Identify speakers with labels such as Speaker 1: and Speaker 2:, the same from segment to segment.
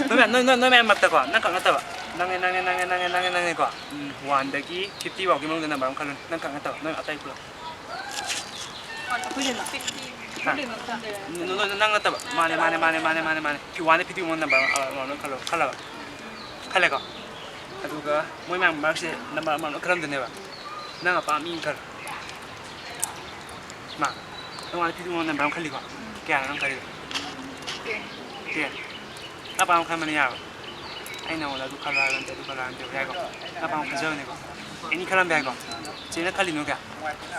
Speaker 1: no me mata ko nang kang ata ba nang ko 1 dagi 50 wa gi mong na barang kalun nang kang ata nang atai pula no nang ata ba mane ki 1 50 mong na barang no kala ko aduga moi mang mark se number amount karam de ne ba nang apa mi kal ma no 1 50 mong na barang khali ko kya nang kali ke apa ang khamani ya ai na wala du khala ran de ya ko apa ang khajau ne ko ini khalam ba ko china khali no kya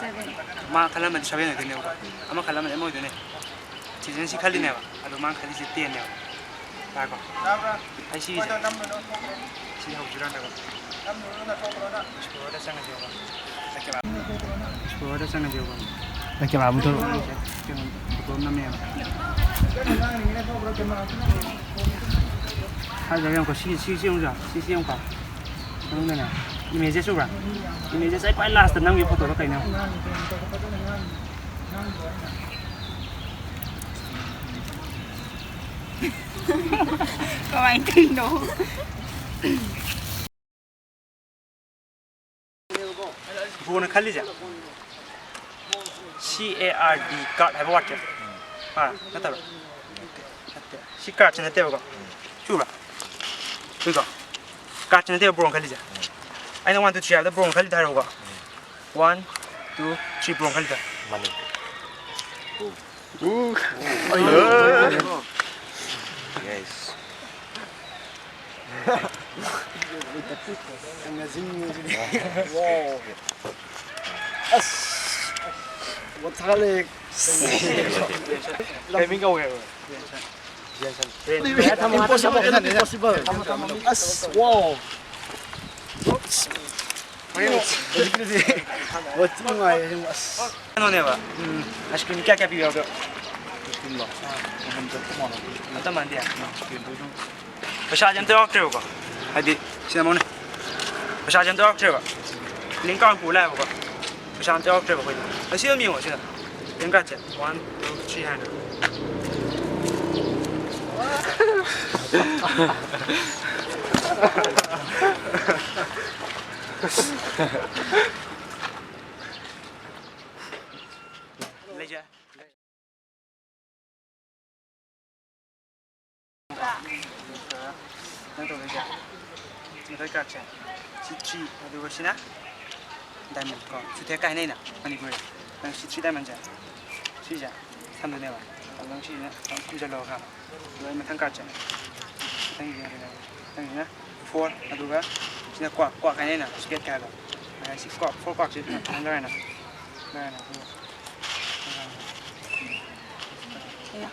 Speaker 1: 7 ma khalam man 7 ne de ne ko ama khalam ne mo de ne chijin si khali ne ba adu ma khali si 10 ne ba ko ai si si hau juran da ko Suara sana jauh. Lagi apa betul? Betul namanya. Ada yang kau si yang apa? Si yang apa? Yang mana? Image tu kan? Image saya paling last tenang di foto kayak ni. Kau main tino. Bukan kali je. CARD card have what? Nata ba? Si card na teo ko. Chuba. Tuko. Card na teo bron kali je. I don't want to try the bron kali tharo ko. 1 2 3 bron kali ta. Mani.
Speaker 2: Yes. Wow. What halik? Kami kau ke? Impossible. Wow. What
Speaker 1: Ano ne ba? Acho que क्या क्या पिया होगा? Ata mandi ya. Pasal jam tu okey hoga. Hadi, sini mana? Pasal jam tu okey hoga. Lingkang pula hoga. Pasal jam tu okey hoga. Asyik miu asyik. Lingkang je. 1 2 3 hand. Leja. Nanti leja. Kita kerja. Cici, aduh sini. Diamond ko. Sudah kaya ni na. Manipur. Nang cici diamond je. Cici. Sambil ni ba. Nang cici na. Nang cici lo kan. Dua macam kerja. Tengok na. 4 aduh ga. Sini kuat kaya ni na. Sikit kaya lo. Si kuat 4 kuat sih. Nang na.
Speaker 3: Ya.